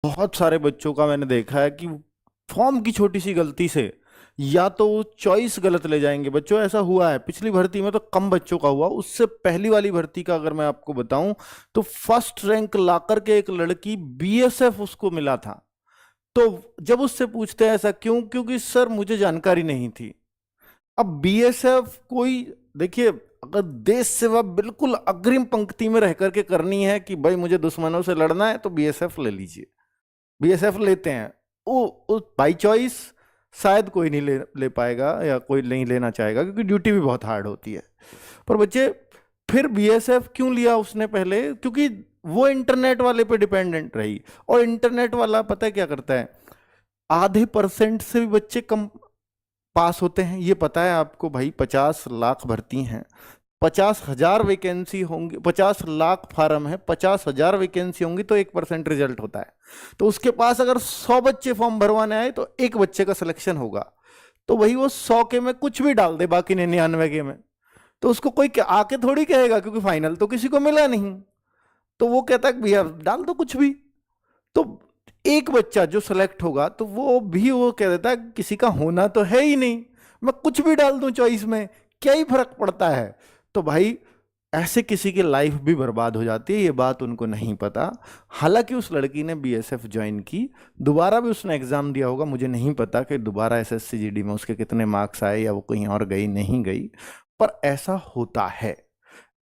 बहुत सारे बच्चों का मैंने देखा है कि फॉर्म की छोटी सी गलती से या तो वो चॉइस गलत ले जाएंगे। बच्चों ऐसा हुआ है पिछली भर्ती में, तो कम बच्चों का हुआ, उससे पहली वाली भर्ती का अगर मैं आपको बताऊं तो फर्स्ट रैंक लाकर के एक लड़की बीएसएफ उसको मिला था। तो जब उससे पूछते हैं ऐसा क्यों, क्योंकि सर मुझे जानकारी नहीं थी। अब बीएसएफ कोई, देखिए, अगर देश सेवा बिल्कुल अग्रिम पंक्ति में रह करके करनी है कि भाई मुझे दुश्मनों से लड़ना है तो बीएसएफ ले लीजिए, बीएसएफ लेते हैं। वो बाई चॉइस शायद कोई नहीं ले पाएगा या कोई नहीं लेना चाहेगा, क्योंकि ड्यूटी भी बहुत हार्ड होती है। पर बच्चे, फिर बीएसएफ क्यों लिया उसने पहले? क्योंकि वो इंटरनेट वाले पे डिपेंडेंट रही, और इंटरनेट वाला पता है क्या करता है, आधे परसेंट से भी बच्चे कम पास होते हैं। ये पता है आपको भाई? 50 लाख भर्ती हैं, 50,000 वैकेंसी होंगी, 50 लाख फार्म है, 50,000 वैकेंसी होंगी, तो 1% रिजल्ट होता है। तो उसके पास अगर 100 बच्चे फॉर्म भरवाने आए तो एक बच्चे का सिलेक्शन होगा। तो वही वो 100 के में कुछ भी डाल दे, बाकी 99 के में, तो उसको कोई आके थोड़ी कहेगा, क्योंकि फाइनल तो किसी को मिला नहीं। तो वो कहता है भैया डाल दो कुछ भी। तो एक बच्चा जो सेलेक्ट होगा तो वो कह देता है किसी का होना तो है ही नहीं, मैं कुछ भी डाल दूं चॉइस में, क्या ही फर्क पड़ता है। तो भाई ऐसे किसी की लाइफ भी बर्बाद हो जाती है, ये बात उनको नहीं पता। हालांकि उस लड़की ने बीएसएफ ज्वाइन की, दोबारा भी उसने एग्जाम दिया होगा, मुझे नहीं पता कि दोबारा एसएससी जीडी में उसके कितने मार्क्स आए या वो कहीं और गई नहीं गई, पर ऐसा होता है,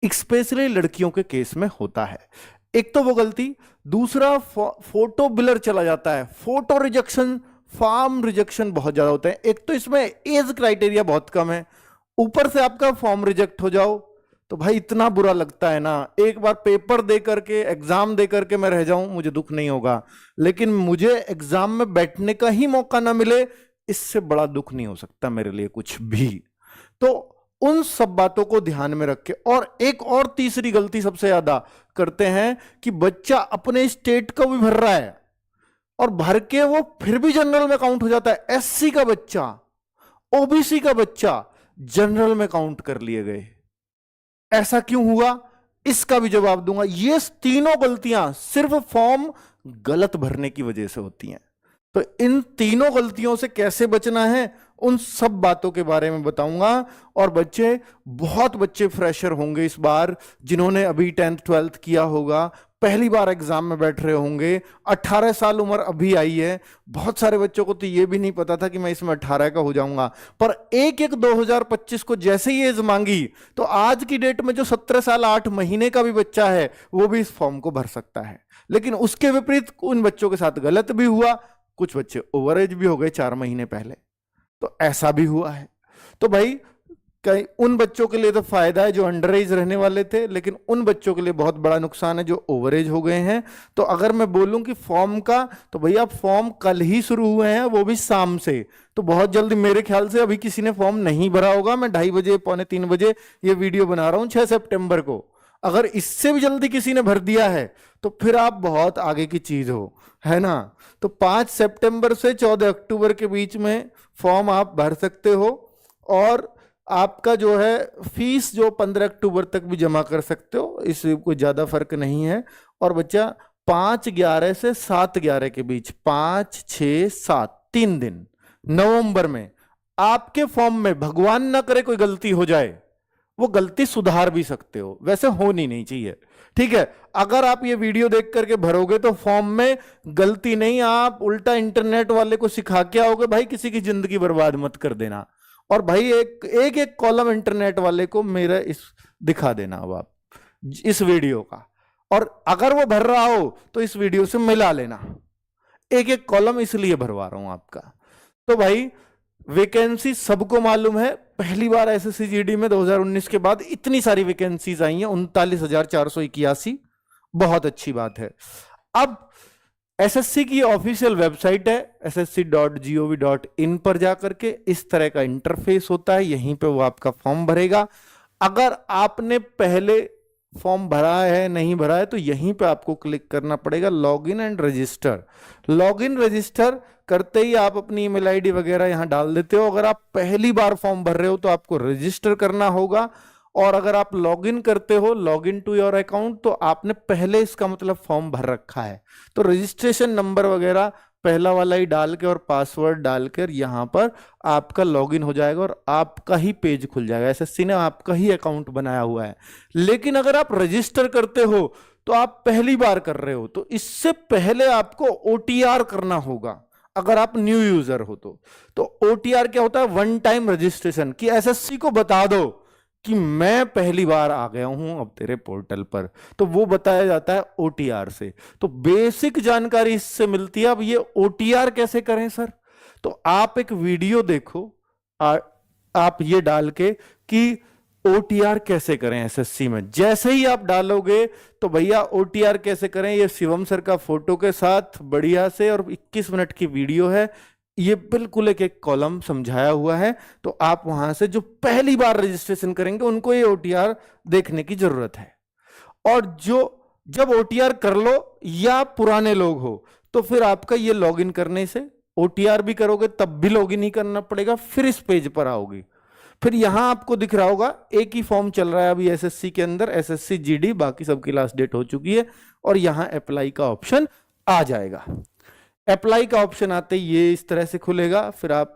स्पेशली लड़कियों के केस में होता है। एक तो वो गलती, दूसरा फोटो ब्लर चला जाता है, फोटो रिजेक्शन, फॉर्म रिजेक्शन बहुत ज्यादा होते हैं। एक तो इसमें एज क्राइटेरिया बहुत कम है, ऊपर से आपका फॉर्म रिजेक्ट हो जाओ तो भाई इतना बुरा लगता है ना। एक बार पेपर दे करके, एग्जाम दे करके मैं रह जाऊं, मुझे दुख नहीं होगा, लेकिन मुझे एग्जाम में बैठने का ही मौका ना मिले, इससे बड़ा दुख नहीं हो सकता मेरे लिए कुछ भी। तो उन सब बातों को ध्यान में रख के, और एक और तीसरी गलती सबसे ज्यादा करते हैं कि बच्चा अपने स्टेट का भी भर रहा है और भर के वो फिर भी जनरल में काउंट हो जाता है। एससी का बच्चा, ओबीसी का बच्चा जनरल में काउंट कर लिए गए। ऐसा क्यों हुआ, इसका भी जवाब दूंगा। ये तीनों गलतियां सिर्फ फॉर्म गलत भरने की वजह से होती हैं। तो इन तीनों गलतियों से कैसे बचना है, उन सब बातों के बारे में बताऊंगा। और बच्चे, बहुत बच्चे फ्रेशर होंगे इस बार, जिन्होंने अभी 10th 12th किया होगा, पहली बार एग्जाम में बैठ रहे होंगे, 18 साल उम्र अभी आई है। बहुत सारे बच्चों को तो ये भी नहीं पता था कि मैं इसमें 18 का हो जाऊंगा, पर 1/1/2025 को जैसे ही एज मांगी, तो आज की डेट में जो 17 साल 8 महीने का भी बच्चा है वो भी इस फॉर्म को भर सकता है। लेकिन उसके विपरीत उन बच्चों के साथ गलत भी हुआ, कुछ बच्चे ओवर एज भी हो गए 4 महीने पहले, तो ऐसा भी हुआ है। तो भाई कई उन बच्चों के लिए तो फायदा है जो अंडर एज रहने वाले थे, लेकिन उन बच्चों के लिए बहुत बड़ा नुकसान है जो ओवर एज हो गए हैं। तो अगर मैं बोलूं कि फॉर्म का, तो भैया फॉर्म कल ही शुरू हुए हैं, वो भी शाम से। तो बहुत जल्दी, मेरे ख्याल से अभी किसी ने फॉर्म नहीं भरा होगा। मैं 2:30 बजे, 2:45 बजे ये वीडियो बना रहा हूं 6 सितंबर को। अगर इससे भी जल्दी किसी ने भर दिया है तो फिर आप बहुत आगे की चीज हो, है ना। तो 5 सितंबर से 14 अक्टूबर के बीच में फॉर्म आप भर सकते हो, और आपका जो है फीस जो 15 अक्टूबर तक भी जमा कर सकते हो, इससे कोई ज्यादा फर्क नहीं है। और बच्चा 5/11 से 7/11 के बीच, 5, 6, 7, 3 दिन नवंबर में आपके फॉर्म में भगवान ना करे कोई गलती हो जाए, वो गलती सुधार भी सकते हो, वैसे होनी नहीं चाहिए, ठीक है। अगर आप ये वीडियो देख करके भरोगे तो फॉर्म में गलती नहीं, आप उल्टा इंटरनेट वाले को सिखा के आओगे भाई किसी की जिंदगी बर्बाद मत कर देना। और भाई एक कॉलम इंटरनेट वाले को मेरा इस दिखा देना अब आप इस वीडियो का, और अगर वो भर रहा हो तो इस वीडियो से मिला लेना। एक कॉलम इसलिए भरवा रहा हूं आपका। तो भाई वैकेंसी सबको मालूम है, पहली बार एसएससी जीडी में 2019 के बाद इतनी सारी वैकेंसीज आई हैं, 39,481, बहुत अच्छी बात है। अब एसएससी की ऑफिशियल वेबसाइट है ssc.gov.in पर जाकर के इस तरह का इंटरफेस होता है, यहीं पे वो आपका फॉर्म भरेगा। अगर आपने पहले फॉर्म भरा है, नहीं भरा है, तो यहीं पे आपको क्लिक करना पड़ेगा log in and register. Log in register करते ही आप अपनी ईमेल आईडी वगैरह यहां डाल देते हो। अगर आप पहली बार फॉर्म भर रहे हो तो आपको रजिस्टर करना होगा, और अगर आप लॉगिन करते हो, लॉगिन टू योर अकाउंट, तो आपने पहले इसका मतलब फॉर्म भर रखा है। तो रजिस्ट्रेशन नंबर वगैरह पहला वाला ही डाल के और पासवर्ड डालकर यहां पर आपका लॉगिन हो जाएगा और आपका ही पेज खुल जाएगा। एसएससी ने आपका ही अकाउंट बनाया हुआ है। लेकिन अगर आप रजिस्टर करते हो तो आप पहली बार कर रहे हो, तो इससे पहले आपको ओटीआर करना होगा। अगर आप न्यू यूजर हो तो ओटीआर क्या होता है? वन टाइम रजिस्ट्रेशन, कि एसएससी को बता दो कि मैं पहली बार आ गया हूं अब तेरे पोर्टल पर, तो वो बताया जाता है ओटीआर से। तो बेसिक जानकारी इससे मिलती है। अब ये ओटीआर कैसे करें सर? तो आप एक वीडियो देखो, आप ये डाल के कि ओटीआर कैसे करें एसएससी में। जैसे ही आप डालोगे तो भैया ओटीआर कैसे करें, ये शिवम सर का फोटो के साथ बढ़िया से, और 21 मिनट की वीडियो है, ये बिल्कुल एक एक कॉलम समझाया हुआ है। तो आप वहां से जो पहली बार रजिस्ट्रेशन करेंगे उनको ये ओटीआर देखने की जरूरत है। और जो जब ओटीआर कर लो या पुराने लोग हो, तो फिर आपका ये लॉगिन करने से, ओटीआर भी करोगे तब भी लॉगिन ही करना पड़ेगा, फिर इस पेज पर आओगे। फिर यहां आपको दिख रहा होगा एक ही फॉर्म चल रहा है अभी एसएससी के अंदर, एसएससी जीडी, बाकी सबकी लास्ट डेट हो चुकी है, और यहां अप्लाई का ऑप्शन आ जाएगा। अप्लाई का ऑप्शन आते ही ये इस तरह से खुलेगा। फिर आप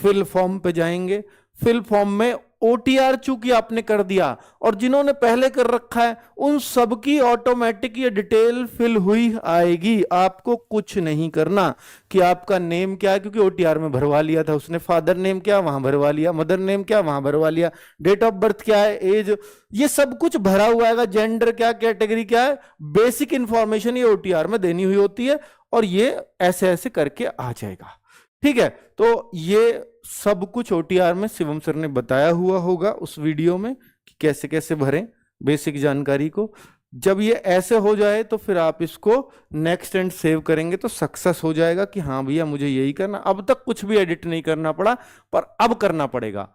फिल फॉर्म पे जाएंगे। फिल फॉर्म में ओटीआर चूंकि आपने कर दिया, और जिन्होंने पहले कर रखा है उन सबकी ऑटोमेटिक ये डिटेल फिल हुई आएगी। आपको कुछ नहीं करना कि आपका नेम क्या है, क्योंकि ओटीआर में भरवा लिया था उसने। फादर नेम क्या, वहां भरवा लिया। मदर नेम क्या, वहां भरवा लिया। डेट ऑफ बर्थ क्या है, एज, ये सब कुछ भरा हुआ है। जेंडर क्या, कैटेगरी क्या है, बेसिक इंफॉर्मेशन ये ओटीआर में देनी हुई होती है, और ये ऐसे ऐसे करके आ जाएगा। ठीक है, तो ये सब कुछ ओटीआर में शिवम सर ने बताया हुआ होगा उस वीडियो में कि कैसे कैसे भरें बेसिक जानकारी को। जब ये ऐसे हो जाए तो फिर आप इसको नेक्स्ट एंड सेव करेंगे तो सक्सेस हो जाएगा कि हाँ भैया मुझे यही करना। अब तक कुछ भी एडिट नहीं करना पड़ा, पर अब करना पड़ेगा।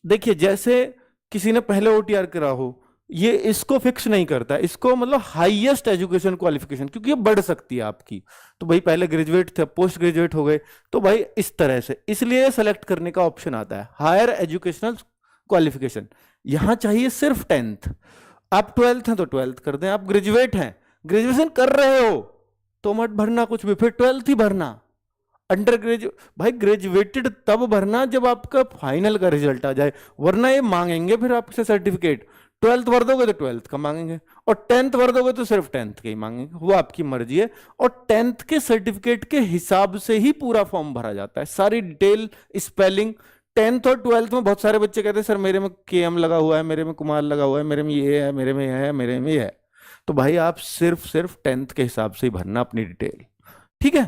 देखिए, जैसे किसी ने पहले ओटीआर करा हो, ये इसको फिक्स नहीं करता, इसको मतलब हाईएस्ट एजुकेशन क्वालिफिकेशन, क्योंकि ये बढ़ सकती है आपकी। तो भाई पहले ग्रेजुएट थे, पोस्ट ग्रेजुएट हो गए, तो भाई इस तरह से, इसलिए सेलेक्ट करने का ऑप्शन आता है हायर एजुकेशनल क्वालिफिकेशन। यहां चाहिए सिर्फ 10th। आप 12th हैं तो 12th कर दें, आप ग्रेजुएट हैं, ग्रेजुएशन कर रहे हो तो मत भरना कुछ भी, फिर 12th ही भरना। अंडर ग्रेजुएट, भाई ग्रेजुएटेड तब भरना जब आपका फाइनल का रिजल्ट आ जाए, वरना ये मांगेंगे फिर आपसे सर्टिफिकेट। 12th भर दोगे तो 12th का मांगेंगे, और 10th भर दोगे तो सिर्फ 10th के ही मांगेंगे, वो आपकी मर्जी है। और 10th के सर्टिफिकेट के हिसाब से ही पूरा फॉर्म भरा जाता है, सारी डिटेल, स्पेलिंग। 10th और 12th में बहुत सारे बच्चे कहते हैं सर मेरे में केएम लगा हुआ है, मेरे में कुमार लगा हुआ है, मेरे में ये है, मेरे में यह है, मेरे में ये है। तो भाई आप सिर्फ 10th के हिसाब से ही भरना अपनी डिटेल। ठीक है,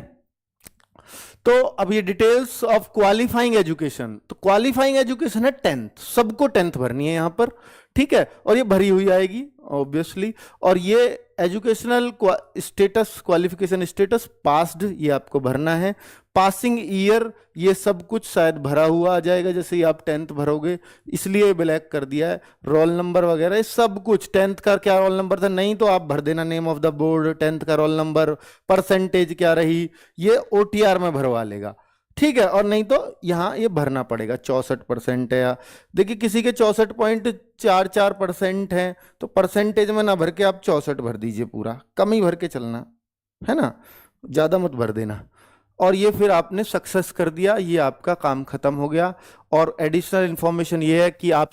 तो अब ये डिटेल्स ऑफ क्वालिफाइंग एजुकेशन, तो क्वालिफाइंग एजुकेशन है 10th, सबको 10th भरनी है यहां पर। ठीक है, और ये भरी हुई आएगी ऑब्वियसली। और ये educational status, qualification status passed, ये आपको भरना है। पासिंग ईयर, ये सब कुछ शायद भरा हुआ आ जाएगा जैसे ही आप 10th भरोगे, इसलिए ब्लैक कर दिया है। रोल नंबर वगैरह ये सब कुछ, 10th का क्या रोल नंबर था, नहीं तो आप भर देना name of the board, 10th का रोल नंबर, परसेंटेज क्या रही, ये ओटीआर में भरवा लेगा। ठीक है, और नहीं तो यहां ये भरना पड़ेगा 64% है, या देखिए किसी के 64.44% है, तो परसेंटेज में ना भर के आप 64 भर दीजिए, पूरा कम ही भर के चलना है ना, ज्यादा मत भर देना। और ये फिर आपने सक्सेस कर दिया, ये आपका काम खत्म हो गया। और एडिशनल इंफॉर्मेशन ये है कि आप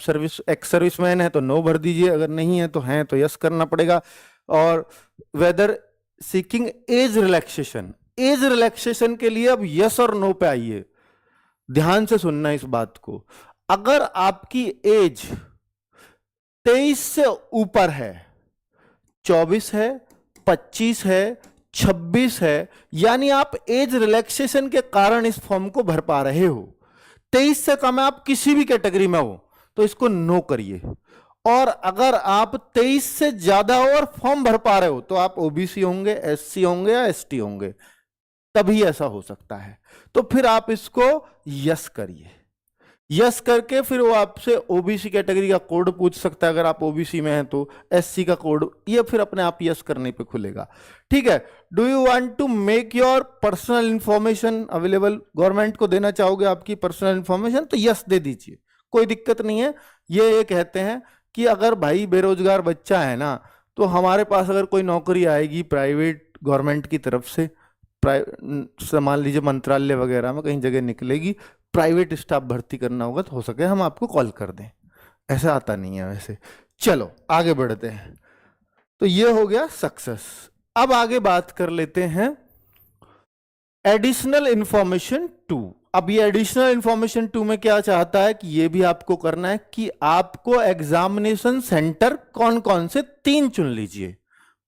एक्स सर्विसमैन है तो नो भर दीजिए, अगर नहीं है तो हैं तो यस करना पड़ेगा। और whether seeking as relaxation, as relaxation के लिए अब यस और नो पे आइए, ध्यान से सुनना इस बात को। अगर आपकी एज 23 से ऊपर है, 24 है, 25 है, 26 है, यानी आप एज रिलैक्सेशन के कारण इस फॉर्म को भर पा रहे हो, 23 से कम है, आप किसी भी कैटेगरी में हो तो इसको नो करिए। और अगर आप 23 से ज्यादा हो और फॉर्म भर पा रहे हो तो आप ओबीसी होंगे, एससी होंगे या एसटी होंगे, तभी ऐसा हो सकता है। तो फिर आप इसको यस करिए। यस करके फिर वो आपसे ओबीसी कैटेगरी का कोड पूछ सकता है, अगर आप ओबीसी में हैं तो एससी का कोड, ये फिर अपने आप यस करने पे खुलेगा। ठीक है, do you want to make your personal information available, government को देना चाहोगे आपकी पर्सनल इंफॉर्मेशन, तो यस दे दीजिए, कोई दिक्कत नहीं है। ये कहते हैं कि अगर भाई बेरोजगार बच्चा है ना, तो हमारे पास अगर कोई नौकरी आएगी प्राइवेट गवर्नमेंट की तरफ से, मान लीजिए मंत्रालय वगैरह में कहीं जगह निकलेगी, प्राइवेट स्टाफ भर्ती करना होगा तो हो सके हम आपको कॉल कर दें। ऐसा आता नहीं है वैसे। चलो आगे बढ़ते हैं। तो ये हो गया सक्सेस। अब आगे बात कर लेते हैं एडिशनल इंफॉर्मेशन 2। अब ये एडिशनल इंफॉर्मेशन 2 में क्या चाहता है कि ये भी आपको करना है कि आपको एग्जामिनेशन सेंटर कौन कौन से 3 चुन लीजिए।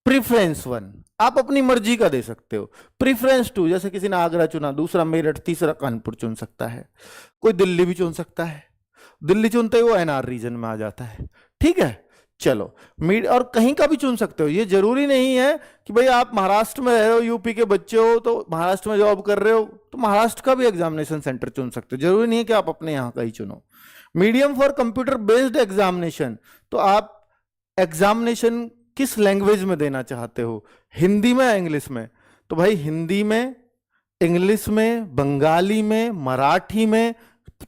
प्रीफरेंस 1 आप अपनी मर्जी का दे सकते हो। प्रीफरेंस 2 जैसे किसी ने आगरा चुना, दूसरा मेरठ, तीसरा कानपुर चुन सकता है, कोई दिल्ली भी चुन सकता है। दिल्ली चुनते ही वो एनआर रीजन में आ जाता है। ठीक है, चलो और कहीं का भी चुन सकते हो। ये जरूरी नहीं है कि भाई आप महाराष्ट्र में रह रहे हो, यूपी के बच्चे हो तो महाराष्ट्र में जॉब कर रहे हो तो महाराष्ट्र का भी एग्जामिनेशन सेंटर चुन सकते हो। जरूरी नहीं है कि आप अपने यहाँ का ही चुनो। Medium for computer based examination, तो आप एग्जामिनेशन किस लैंग्वेज में देना चाहते हो, हिंदी में या इंग्लिश में? तो भाई हिंदी में, इंग्लिश में, बंगाली में, मराठी में,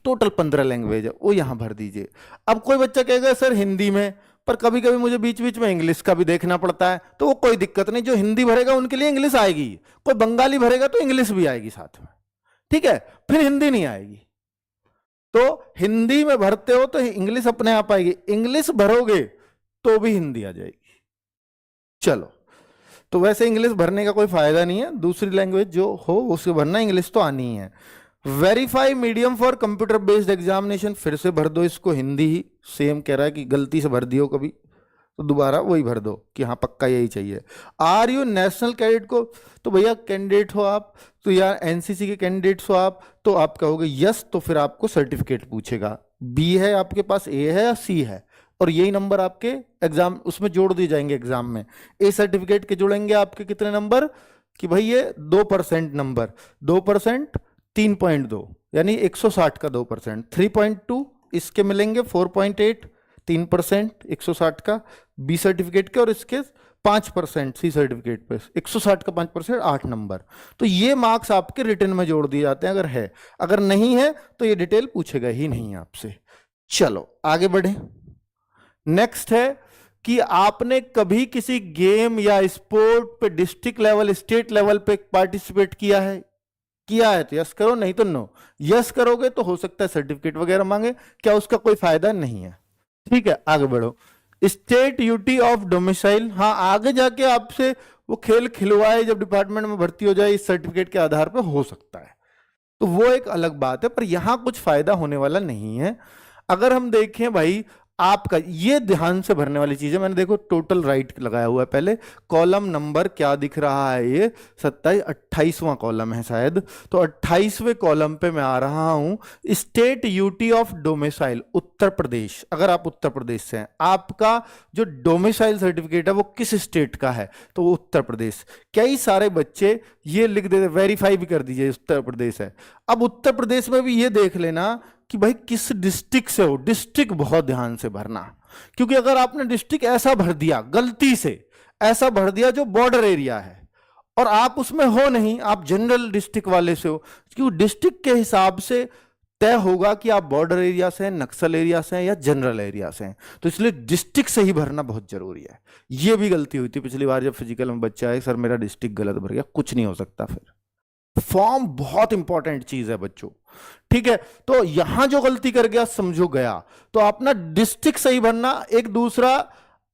टोटल 15 लैंग्वेज है, वो यहां भर दीजिए। अब कोई बच्चा कहेगा सर हिंदी में, पर कभी कभी मुझे बीच बीच में इंग्लिश का भी देखना पड़ता है, तो वो कोई दिक्कत नहीं, जो हिंदी भरेगा उनके लिए इंग्लिश आएगी, कोई बंगाली भरेगा तो इंग्लिश भी आएगी साथ में। ठीक है, फिर हिंदी नहीं आएगी। तो हिंदी में भरते हो तो इंग्लिश अपने आप आएगी, इंग्लिश भरोगे तो भी हिंदी आ जाएगी। चलो, तो वैसे इंग्लिश भरने का कोई फायदा नहीं है, दूसरी लैंग्वेज जो हो उसके भरना, इंग्लिश तो आनी ही है। Verify medium for computer based examination, फिर से भर दो इसको हिंदी ही। सेम कह रहा है कि गलती से भर दियो कभी तो दोबारा वही भर दो कि हाँ पक्का यही चाहिए। आर यू नेशनल कैडेट को, तो भैया कैंडिडेट हो आप तो, या एनसीसी के कैंडिडेट्स हो आप तो आप कहोगे यस, तो फिर आपको सर्टिफिकेट पूछेगा। बी है आपके पास, ए है या सी है, और यही नंबर आपके एग्जाम उसमें जोड़ दिए जाएंगे एग्जाम में। ए सर्टिफिकेट के जुड़ेंगे आपके कितने नंबर कि भाई ये 2% नंबर, 2% 3.2 यानी 160 का 2%, 3.2 इसके मिलेंगे 4.8 3% 160 का बी सर्टिफिकेट के, और इसके 5% सी सर्टिफिकेट पे 160 का 5% 8 नंबर। तो ये मार्क्स आपके रिटर्न में जोड़ दिए जाते हैं अगर है, अगर नहीं है तो ये डिटेल पूछेगा ही नहीं आपसे। चलो आगे बढ़े। नेक्स्ट है कि आपने कभी किसी गेम या स्पोर्ट पे डिस्ट्रिक्ट लेवल, स्टेट लेवल पे पार्टिसिपेट किया है? किया है तो यस करो, नहीं तो नो। यस करोगे तो हो सकता है सर्टिफिकेट वगैरह मांगे, क्या उसका कोई फायदा नहीं है। ठीक है, आगे बढ़ो। स्टेट यूटी ऑफ डोमिसाइल, हाँ आगे जाके आपसे वो खेल खिलवाए जब डिपार्टमेंट में भर्ती हो जाए इस सर्टिफिकेट के आधार पर हो सकता है, तो वो एक अलग बात है, पर यहां कुछ फायदा होने वाला नहीं है। अगर हम देखें भाई, आपका ये ध्यान से भरने वाली चीज है। मैंने देखो टोटल राइट लगाया हुआ है, पहले कॉलम नंबर क्या दिख रहा है, ये 28वां कॉलम है शायद, तो 28वें कॉलम पे मैं आ रहा हूं। State UT of domicile, Uttar Pradesh. अगर आप उत्तर प्रदेश से हैं, आपका जो डोमिसाइल सर्टिफिकेट है वो किस स्टेट का है, तो वो उत्तर प्रदेश। कई सारे बच्चे ये लिख देते, वेरीफाई भी कर दीजिए उत्तर प्रदेश है। अब उत्तर प्रदेश में भी ये देख लेना कि भाई किस डिस्ट्रिक्ट से हो, डिस्ट्रिक्ट बहुत ध्यान से भरना, क्योंकि अगर आपने डिस्ट्रिक्ट ऐसा भर दिया, गलती से ऐसा भर दिया जो बॉर्डर एरिया है और आप उसमें हो नहीं, आप जनरल डिस्ट्रिक्ट वाले से हो, क्योंकि डिस्ट्रिक्ट के हिसाब से तय होगा कि आप बॉर्डर एरिया से हैं, नक्सल एरिया से हैं या जनरल एरिया से हैं, तो इसलिए डिस्ट्रिक्ट से ही भरना बहुत जरूरी है। यह भी गलती हुई थी पिछली बार जब फिजिकल में बच्चा है, सर मेरा डिस्ट्रिक्ट गलत भर गया, कुछ नहीं हो सकता फिर। फॉर्म बहुत इंपॉर्टेंट चीज है बच्चों, ठीक है। तो यहां जो गलती कर गया समझो गया, तो अपना डिस्ट्रिक्ट सही भरना। एक दूसरा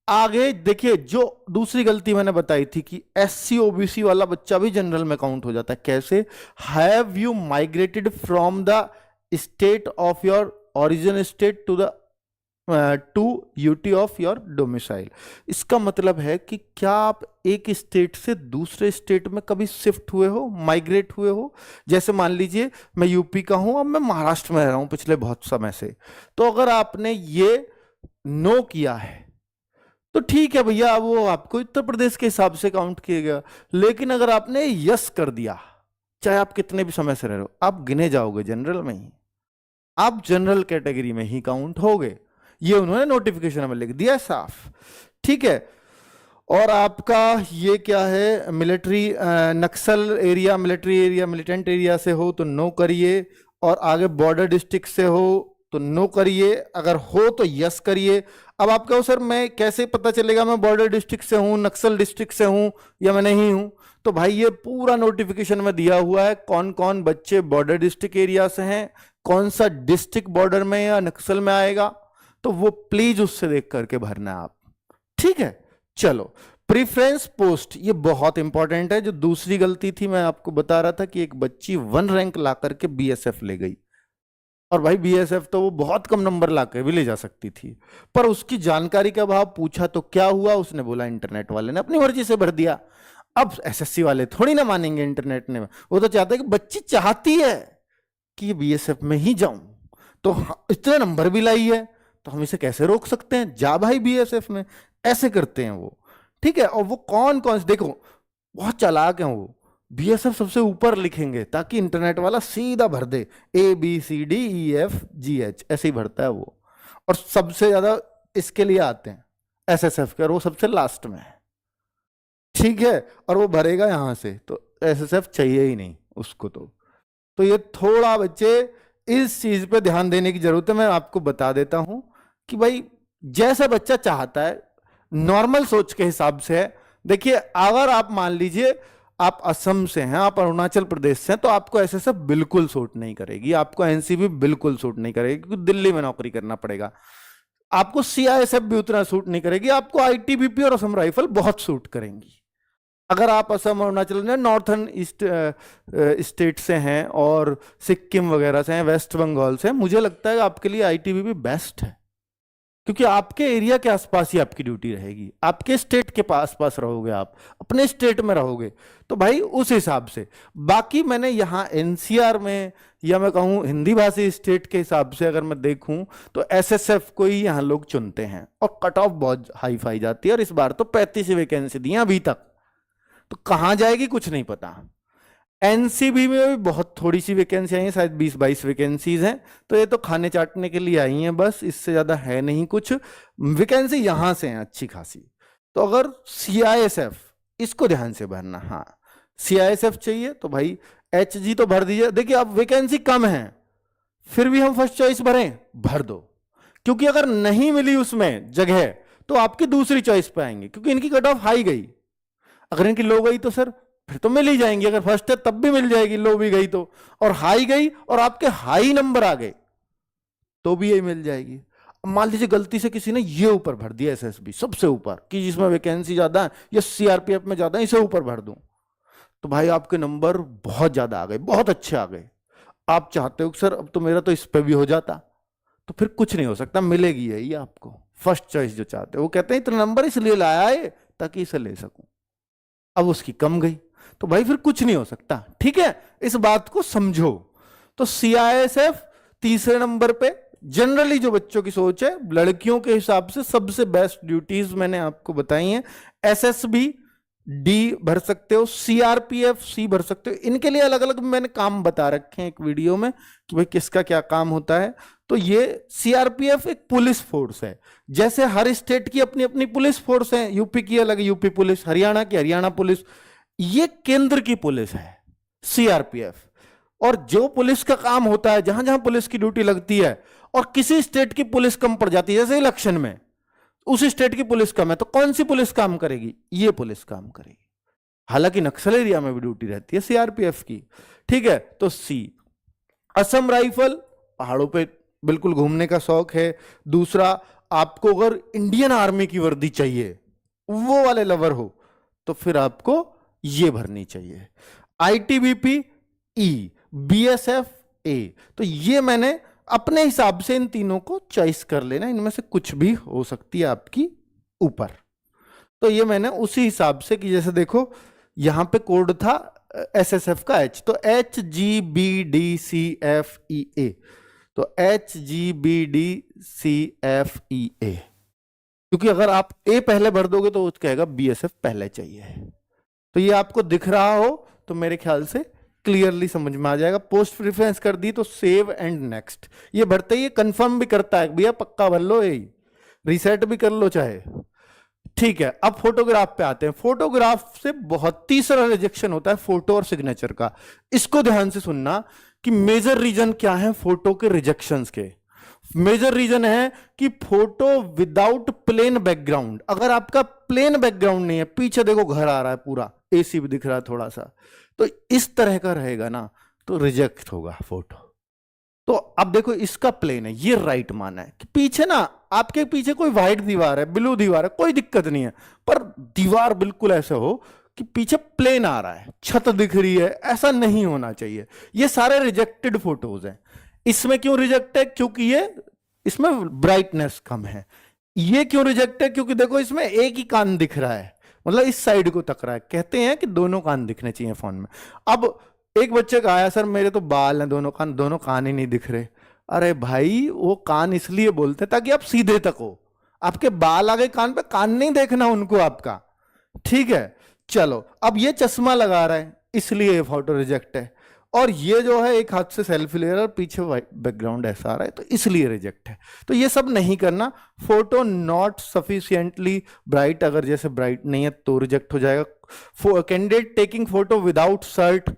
आगे देखिए, जो दूसरी गलती मैंने बताई थी कि एससी ओबीसी वाला बच्चा भी जनरल में काउंट हो जाता है। कैसे? Have you migrated from the state of your origin state to UT of your domicile. इसका मतलब है कि क्या आप एक स्टेट से दूसरे स्टेट में कभी शिफ्ट हुए हो, माइग्रेट हुए हो? जैसे मान लीजिए मैं यूपी का हूं, अब मैं महाराष्ट्र में रह रहा हूं पिछले बहुत समय से, तो अगर आपने ये नो किया है तो ठीक है भैया, वो आपको उत्तर प्रदेश के हिसाब से काउंट किएगा। लेकिन अगर आपने यस कर दिया, चाहे आप कितने भी समय से रह रहे हो, आप गिने जाओगे जनरल में ही, आप जनरल कैटेगरी में ही काउंट होगे। ये उन्होंने नोटिफिकेशन में लिख दिया साफ, ठीक है। और आपका ये क्या है, military Naxal area, military area, militant area से हो तो नो करिए, और आगे बॉर्डर डिस्ट्रिक्ट से हो तो नो करिए, अगर हो तो यस करिए। अब आप कहो सर मैं कैसे पता चलेगा मैं बॉर्डर डिस्ट्रिक्ट से हूं, नक्सल डिस्ट्रिक्ट से हूं या मैं नहीं हूं? तो भाई ये पूरा नोटिफिकेशन में दिया हुआ है कौन कौन बच्चे बॉर्डर डिस्ट्रिक्ट एरिया से हैं, कौन सा डिस्ट्रिक्ट बॉर्डर में या नक्सल में आएगा, तो वो प्लीज उससे देख करके भरना है आप। ठीक है, चलो प्रीफ्रेंस पोस्ट, ये बहुत इंपॉर्टेंट है। जो दूसरी गलती थी मैं आपको बता रहा था कि एक बच्ची 1 रैंक ला करके बीएसएफ ले गई, और भाई बीएसएफ तो वो बहुत कम नंबर ला के भी ले जा सकती थी, पर उसकी जानकारी का अभाव। पूछा तो क्या हुआ, उसने बोला इंटरनेट वाले ने अपनी मर्जी से भर दिया। अब एसएससी वाले थोड़ी ना मानेंगे इंटरनेट ने, वो तो चाहते हैं कि बच्ची चाहती है कि ये बीएसएफ में ही जाऊं, तो इतने नंबर भी लाई है तो हम इसे कैसे रोक सकते हैं, जा भाई बीएसएफ में, ऐसे करते हैं वो। ठीक है, और वो कौन कौन से, देखो बहुत चालाक हैं वो, बीएसएफ सबसे ऊपर लिखेंगे ताकि इंटरनेट वाला सीधा भर दे, ABCDEFGH ऐसे ही भरता है वो। और सबसे ज्यादा इसके लिए आते हैं एसएसएफ के, और वो सबसे लास्ट में है। ठीक है, और वो भरेगा यहां से, तो एसएसएफ चाहिए ही नहीं उसको। तो ये थोड़ा बच्चे इस चीज पे ध्यान देने की जरूरत है। मैं आपको बता देता हूं कि भाई जैसा बच्चा चाहता है, नॉर्मल सोच के हिसाब से है। देखिए अगर आप मान लीजिए आप असम से हैं, आप अरुणाचल प्रदेश से हैं, तो आपको एसएसएफ बिल्कुल सूट नहीं करेगी, आपको एनसीबी बिल्कुल सूट नहीं करेगी, क्योंकि दिल्ली में नौकरी करना पड़ेगा। आपको सीआईएसएफ भी उतना सूट नहीं करेगी, आपको आईटीबीपी और असम राइफल बहुत सूट करेंगी। अगर आप असम अरुणाचल में नॉर्थन ईस्ट स्टेट से हैं और सिक्किम वगैरह से हैं, वेस्ट बंगाल से हैं, मुझे लगता है आपके लिए आईटीबीपी बेस्ट है, क्योंकि आपके एरिया के आसपास ही आपकी ड्यूटी रहेगी, आपके स्टेट के आसपास रहोगे, आप अपने स्टेट में रहोगे, तो भाई उस हिसाब से। बाकी मैंने यहाँ एनसीआर में या मैं कहूँ हिंदी भाषी स्टेट के हिसाब से अगर मैं देखूं तो एसएसएफ को ही यहाँ लोग चुनते हैं, और कट ऑफ बहुत हाई फाई जाती है। और इस बार तो 35 वैकेंसी दी अभी तक, तो कहां जाएगी कुछ नहीं पता। एनसीबी में भी बहुत थोड़ी सी वैकेंसी आई है, शायद 20-22 वैकेंसीज हैं, तो ये तो खाने चाटने के लिए आई हैं बस, इससे ज्यादा है नहीं कुछ। वैकेंसी यहां से है अच्छी खासी। तो अगर सीआईएसएफ, इसको ध्यान से भरना, हाँ सीआईएसएफ चाहिए तो भाई एचजी तो भर दीजिए। देखिए अब वैकेंसी कम है, फिर भी हम फर्स्ट चॉइस भरें, भर दो, क्योंकि अगर नहीं मिली उसमें जगह तो आपकी दूसरी चॉइस पे आएंगे, क्योंकि इनकी कट ऑफ हाई गई। अगर इनकी लो गई तो सर फिर तो मिल ही जाएंगी, अगर फर्स्ट है तब भी मिल जाएगी, लो भी गई तो, और हाई गई और आपके हाई नंबर आ गए तो भी यही मिल जाएगी। अब मान लीजिए गलती से किसी ने ये ऊपर भर दिया एसएसबी सबसे ऊपर, कि जिसमें वैकेंसी ज्यादा है या सीआरपीएफ में ज्यादा है, इसे ऊपर भर दूं, तो भाई आपके नंबर बहुत ज्यादा आ गए, बहुत अच्छे आ गए। आप चाहते हो कि सर अब तो मेरा तो इस पे भी हो जाता, तो फिर कुछ नहीं हो सकता, मिलेगी यही आपको फर्स्ट चॉइस जो चाहते हो। वो कहते हैं इतना नंबर इसलिए लाया है ताकि इसे ले सकूं, अब उसकी कम गई तो भाई फिर कुछ नहीं हो सकता। ठीक है, इस बात को समझो। तो सीआईएसएफ तीसरे नंबर पे, जनरली जो बच्चों की सोच है, लड़कियों के हिसाब से सबसे बेस्ट ड्यूटीज मैंने आपको बताई हैं। एसएसबी डी भर सकते हो, सीआरपीएफ सी भर सकते हो, इनके लिए अलग अलग मैंने काम बता रखे हैं एक वीडियो में कि भाई किसका क्या काम होता है। तो ये सीआरपीएफ एक पुलिस फोर्स है, जैसे हर स्टेट की अपनी अपनी पुलिस फोर्स है, यूपी की अलग यूपी पुलिस, हरियाणा की हरियाणा पुलिस, ये केंद्र की पुलिस है सीआरपीएफ। और जो पुलिस का काम होता है, जहां जहां पुलिस की ड्यूटी लगती है और किसी स्टेट की पुलिस कम पड़ जाती है, जैसे इलेक्शन में उस स्टेट की पुलिस कम है, तो कौन सी पुलिस काम करेगी? ये पुलिस काम करेगी। हालांकि नक्सल एरिया में भी ड्यूटी रहती है सीआरपीएफ की। ठीक है, तो सी। असम राइफल, पहाड़ों पे बिल्कुल घूमने का शौक है। दूसरा, आपको अगर इंडियन आर्मी की वर्दी चाहिए, वो वाले लवर हो, तो फिर आपको ये भरनी चाहिए। आईटीबीपी ई, बीएसएफ ए। तो ये मैंने अपने हिसाब से इन तीनों को चॉइस कर लेना, इनमें से कुछ भी हो सकती है आपकी ऊपर। तो ये मैंने उसी हिसाब से कि जैसे देखो यहां पे कोड था एसएसएफ का एच, तो HGBDCFEA, तो HGBDCFEA, क्योंकि अगर आप ए पहले भर दोगे तो उसका कहेगा बीएसएफ पहले चाहिए। तो ये आपको दिख रहा हो तो मेरे ख्याल से क्लियरली समझ में आ जाएगा। पोस्ट प्रेफरेंस कर दी तो सेव एंड नेक्स्ट, ये भरते ही कंफर्म भी करता है भैया पक्का भर लो, यही रीसेट भी कर लो चाहे। ठीक है, अब फोटोग्राफ पे आते हैं। फोटोग्राफ से बहुत तीसरा रिजेक्शन होता है फोटो और सिग्नेचर का। इसको ध्यान से सुनना कि मेजर रीजन क्या है फोटो के रिजेक्शंस के। मेजर रीजन है कि फोटो विदाउट प्लेन बैकग्राउंड, अगर आपका प्लेन बैकग्राउंड नहीं है, पीछे देखो घर आ रहा है पूरा, एसी भी दिख रहा है थोड़ा सा, तो इस तरह का रहेगा ना तो रिजेक्ट होगा फोटो। तो अब देखो इसका प्लेन है, ये राइट माना है कि पीछे ना, आपके पीछे कोई व्हाइट दीवार है, ब्लू दीवार है, कोई दिक्कत नहीं है, पर दीवार बिल्कुल ऐसे हो कि पीछे प्लेन आ रहा है, छत दिख रही है, ऐसा नहीं होना चाहिए। ये सारे रिजेक्टेड फोटोज हैं। इसमें क्यों रिजेक्ट है? क्योंकि ये इसमें ब्राइटनेस कम है। ये क्यों रिजेक्ट है? क्योंकि देखो इसमें एक ही कान दिख रहा है, मतलब इस साइड को तक रहा है। कहते हैं कि दोनों कान दिखने चाहिए फोन में। अब एक बच्चे का आया, सर मेरे तो बाल हैं, दोनों कान ही नहीं दिख रहे। अरे भाई वो कान इसलिए बोलते हैं ताकि आप सीधे तक हो, आपके बाल आ गए कान पे, कान नहीं देखना उनको आपका, ठीक है। चलो अब ये चश्मा लगा रहा है इसलिए ये फोटो रिजेक्ट है, और ये जो है एक हाथ से सेल्फी ले रहा है, पीछे बैकग्राउंड ऐसा आ रहा है, तो इसलिए रिजेक्ट है। तो ये सब नहीं करना। फोटो नॉट सफिशिएंटली ब्राइट, अगर जैसे ब्राइट नहीं है तो रिजेक्ट हो जाएगा। Candidate taking photo without shirt,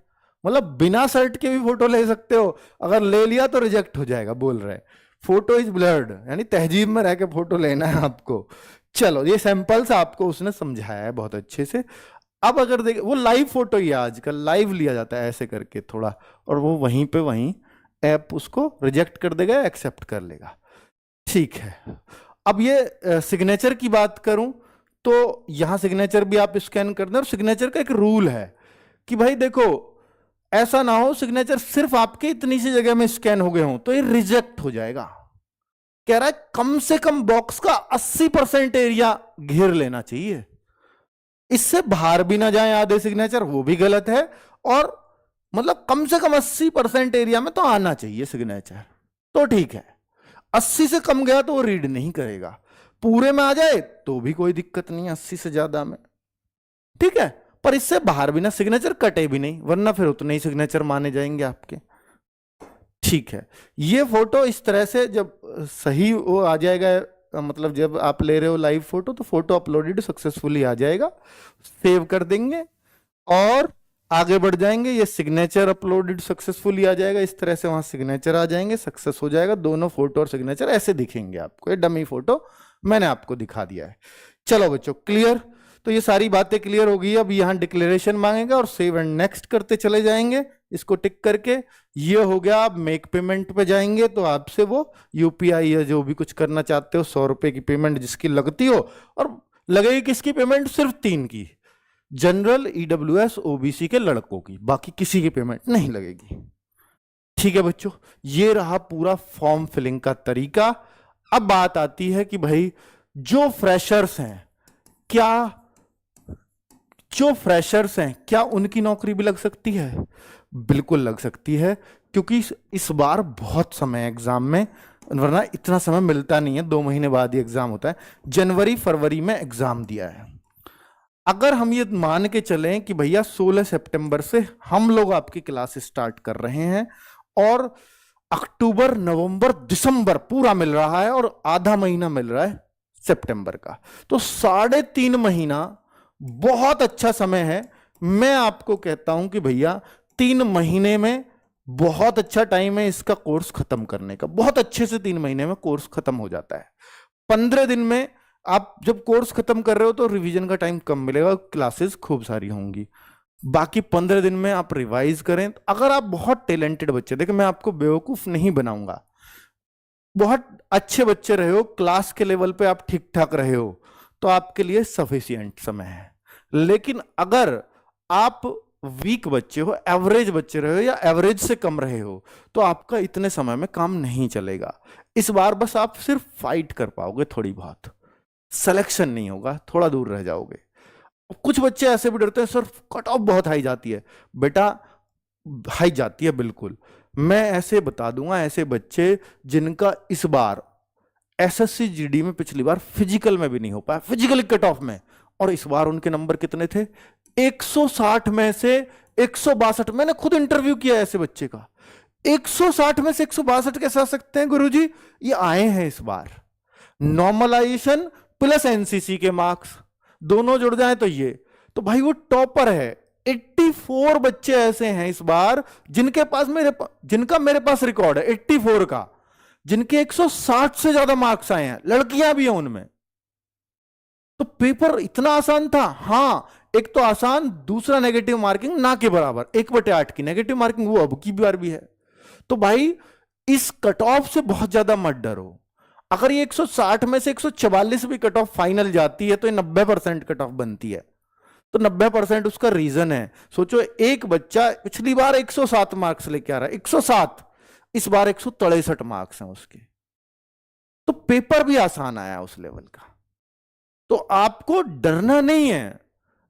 मतलब बिना शर्ट के भी फोटो ले सकते हो, अगर ले लिया तो रिजेक्ट हो जाएगा, बोल रहे हैं। फोटो इज ब्लर्ड, यानी तहजीब में रह के फोटो लेना है आपको। चलो ये सैंपल्स आपको उसने समझाया है बहुत अच्छे से। अब अगर देखें, वो लाइव फोटो ही आजकल लाइव लिया जाता है ऐसे करके थोड़ा, और वो वहीं पे वहीं ऐप उसको रिजेक्ट कर देगा, एक्सेप्ट कर लेगा, ठीक है। अब ये सिग्नेचर की बात करूं तो यहां सिग्नेचर भी आप स्कैन कर दें, और सिग्नेचर का एक रूल है कि भाई देखो ऐसा ना हो सिग्नेचर सिर्फ आपके इतनी सी जगह में स्कैन हो गए हो तो ये रिजेक्ट हो जाएगा। कह रहा है कम से कम बॉक्स का 80% एरिया घेर लेना चाहिए, इससे बाहर भी ना जाए आधे सिग्नेचर, वो भी गलत है। और मतलब कम से कम 80% एरिया में तो आना चाहिए सिग्नेचर, तो ठीक है। 80 से कम गया तो वो रीड नहीं करेगा, पूरे में आ जाए तो भी कोई दिक्कत नहीं, 80 से ज्यादा में, ठीक है। पर इससे बाहर भी ना सिग्नेचर कटे भी नहीं, वरना फिर उतने ही सिग्नेचर माने जाएंगे आपके, ठीक है। ये फोटो इस तरह से जब सही वो आ जाएगा, मतलब जब आप ले रहे हो लाइव फोटो तो फोटो अपलोडेड सक्सेसफुली आ जाएगा, सेव कर देंगे और आगे बढ़ जाएंगे। ये सिग्नेचर अपलोडेड सक्सेसफुली आ जाएगा, इस तरह से वहां सिग्नेचर आ जाएंगे, सक्सेस हो जाएगा। दोनों फोटो और सिग्नेचर ऐसे दिखेंगे आपको, ये डमी फोटो मैंने आपको दिखा दिया है। चलो बच्चों क्लियर, तो ये सारी बातें क्लियर हो गई। अब यहां डिक्लेरेशन मांगेगा और सेव एंड नेक्स्ट करते चले जाएंगे, इसको टिक करके। ये हो गया। आप मेक पेमेंट पे जाएंगे तो आपसे वो यूपीआई या जो भी कुछ करना चाहते हो 100 रुपए की पेमेंट जिसकी लगती हो, और लगेगी किसकी पेमेंट? सिर्फ 3 की, जनरल, ईडब्ल्यूएस, ओबीसी के लड़कों की, बाकी किसी की पेमेंट नहीं लगेगी, ठीक है बच्चों। ये रहा पूरा फॉर्म फिलिंग का तरीका। अब बात आती है कि भाई जो फ्रेशर्स हैं, क्या उनकी नौकरी भी लग सकती है? बिल्कुल लग सकती है, क्योंकि इस बार बहुत समय एग्जाम में, वरना इतना समय मिलता नहीं है, 2 महीने बाद ही एग्जाम होता है। जनवरी फरवरी में एग्जाम दिया है। अगर हम ये मान के चलें कि भैया 16 सितंबर से हम लोग आपकी क्लास स्टार्ट कर रहे हैं, और अक्टूबर नवंबर दिसंबर पूरा मिल रहा है, और आधा महीना मिल रहा है सितंबर का, तो 3.5 महीना बहुत अच्छा समय है। मैं आपको कहता हूं कि भैया 3 महीने में बहुत अच्छा टाइम है इसका कोर्स खत्म करने का, बहुत अच्छे से 3 महीने में कोर्स खत्म हो जाता है। 15 दिन में आप जब कोर्स खत्म कर रहे हो तो रिवीजन का टाइम कम मिलेगा, क्लासेस खूब सारी होंगी। बाकी 15 दिन में आप रिवाइज करें। अगर आप बहुत टैलेंटेड बच्चे, देखिए मैं आपको बेवकूफ नहीं बनाऊंगा, बहुत अच्छे बच्चे रहे हो, क्लास के लेवल पे आप ठीक ठाक रहे हो, तो आपके लिए सफिशिएंट समय है। लेकिन अगर आप वीक बच्चे हो, एवरेज बच्चे रहे हो, या एवरेज से कम रहे हो, तो आपका इतने समय में काम नहीं चलेगा। इस बार बस आप सिर्फ फाइट कर पाओगे, थोड़ी बहुत सिलेक्शन नहीं होगा, थोड़ा दूर रह जाओगे। कुछ बच्चे ऐसे भी डरते हैं सर कट ऑफ बहुत हाई जाती है। बेटा हाई जाती है बिल्कुल, मैं ऐसे बता दूंगा, ऐसे बच्चे जिनका इस बार एसएससी जीडी में पिछली बार फिजिकल में भी नहीं हो पाया, फिजिकल कट ऑफ में, और इस बार उनके नंबर कितने थे? 160 में से 162। मैंने खुद इंटरव्यू किया ऐसे बच्चे का। 160 में से 162 कैसे आ सकते हैं गुरुजी? ये आए हैं इस बार, नॉर्मलाइजेशन प्लस एनसीसी के मार्क्स दोनों जुड़ जाए तो ये, तो भाई वो टॉपर है। 84 बच्चे ऐसे हैं इस बार जिनका मेरे पास रिकॉर्ड है 84 का, जिनके 160 से ज्यादा मार्क्स आए हैं, लड़कियां भी हैं उनमें। तो पेपर इतना आसान था। हाँ, एक तो आसान, दूसरा नेगेटिव मार्किंग ना के बराबर, 1/8 की नेगेटिव मार्किंग, वो अब की बार भी है। तो भाई इस कट ऑफ से बहुत ज्यादा मत डरो। अगर ये 160 में से 144 भी कट ऑफ फाइनल जाती है तो ये 90% कट ऑफ बनती है। तो 90% उसका रीजन है। सोचो, एक बच्चा पिछली बार 107 मार्क्स लेके आ रहा है, 107, इस बार 163 मार्क्स हैं उसके। तो पेपर भी आसान आया उस लेवल का। तो आपको डरना नहीं है।